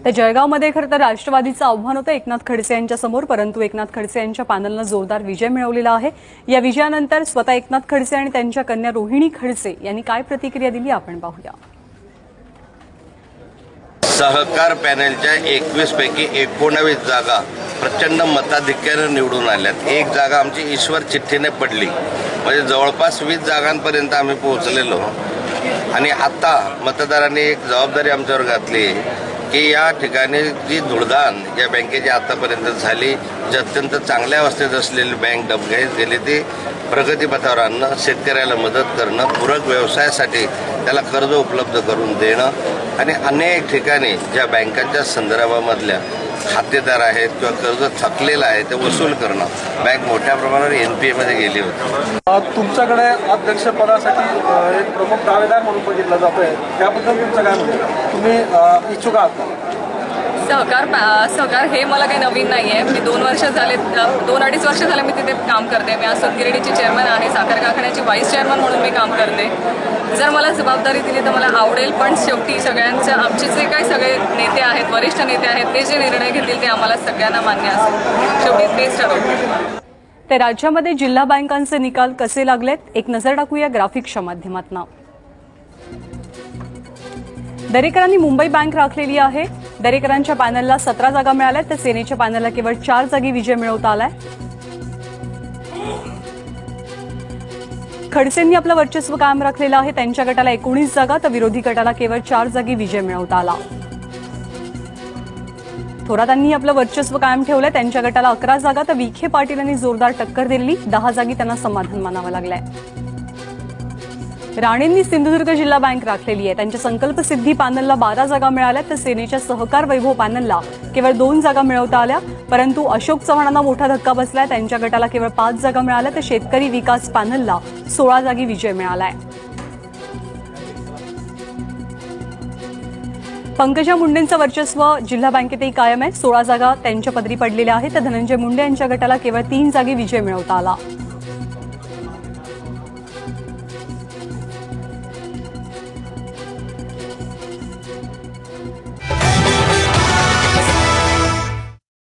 तर जळगावमध्ये खरं तर राष्ट्रवादीचं आव्हान होतं एकनाथ खडसे यांच्या समोर, परंतु एकनाथ खडसे यांच्या पॅनलनं जोरदार विजय मिळवलेला आहे। या विजयानंतर स्वतः एकनाथ खडसे आणि त्यांच्या कन्या रोहिणी खडसे यांनी काय प्रतिक्रिया दिली आपण पाहूया। सहकार पॅनलच्या 21 पैकी 19 जागा प्रचंड मताधिक्याने निवडून आल्यात। एक जागा आमची ईश्वर चिठ्ठीने पडली, म्हणजे जवळपास 20 जागांपर्यंत आम्ही पोहोचलेलो। आणि आता मतदारांनी एक जबाबदारी आमच्यावर घातली की या ठिकाणी जी धुळदाण या बँकेची आतापर्यंत झाली, जी अत्यंत चांगल्या अवस्थेत असलेली बँक डबघाईत गेली, ती प्रगतीपथावर आणणं, शेतकऱ्याला मदत करणं, पूरक व्यवसायासाठी त्याला कर्ज उपलब्ध करून देणं आणि अनेक ठिकाणी ज्या बँकांच्या संदर्भामधल्या खातेदार आहेत किंवा कर्ज थकलेलं आहे ते वसूल करणं, बँक मोठ्या प्रमाणावर NPA मध्ये गेली होती। तुमच्याकडे अध्यक्षपदासाठी एक प्रमुख दावेदार म्हणून बघितलं जातोय, त्याबद्दल तुमचं काय म्हणणं? तुम्ही इच्छुक आहात का? सहकार हे मला काही नवीन नाही आहे। मी 2-2.5 वर्ष झाले मी तिथे काम करते। मी आज सूतगिरणीची चेअरमन आहे, साखर कारखान्याची व्हाईस चेअरमन म्हणून मी काम करते। जर मला जबाबदारी दिली तर मला आवडेल, पण शेवटी सगळ्यांचं आमचे जे काही सगळे नेते आहेत, वरिष्ठ नेते आहेत, ते जे निर्णय घेतील ते आम्हाला सगळ्यांना मान्य असेल, शेवटी तेच ठरवतील। तर राज्यामध्ये जिल्हा बँकांचे निकाल कसे लागलेत एक नजर टाकूया ग्राफिक्सच्या माध्यमातून। दरेकरांनी मुंबई बँक राखलेली आहे। दरेकरांच्या पॅनलला 17 जागा मिळाल्या, तर सेनेच्या पॅनलला केवळ 4 जागी विजय मिळवता आलाय। खडसेंनी आपलं वर्चस्व कायम राखलेलं आहे, त्यांच्या गटाला 19 जागा तर विरोधी गटाला केवळ 4 जागी विजय मिळवता आला। थोरातांनी आपलं वर्चस्व कायम ठेवलंय, त्यांच्या गटाला 11 जागा तर विखे पाटील यांनी जोरदार टक्कर दिली, 10 जागी त्यांना समाधान मानावं लागलंय। राणेंनी सिंधुदुर्ग जिल्हा बँक राखलेली आहे, त्यांच्या संकल्प सिद्धी पॅनलला 12 जागा मिळाल्या, तर सेनेच्या सहकार वैभव पॅनलला केवळ 2 जागा मिळवता आल्या। परंतु अशोक चव्हाणांना मोठा धक्का बसलाय, त्यांच्या गटाला केवळ 5 जागा मिळाल्या, तर शेतकरी विकास पॅनलला 16 जागी विजय मिळालाय। पंकजा मुंडेंचं वर्चस्व जिल्हा बँकेतही कायम आहे, 16 जागा त्यांच्या पदरी पडलेल्या आहेत, तर धनंजय मुंडे यांच्या गटाला केवळ 3 जागी विजय मिळवता आला।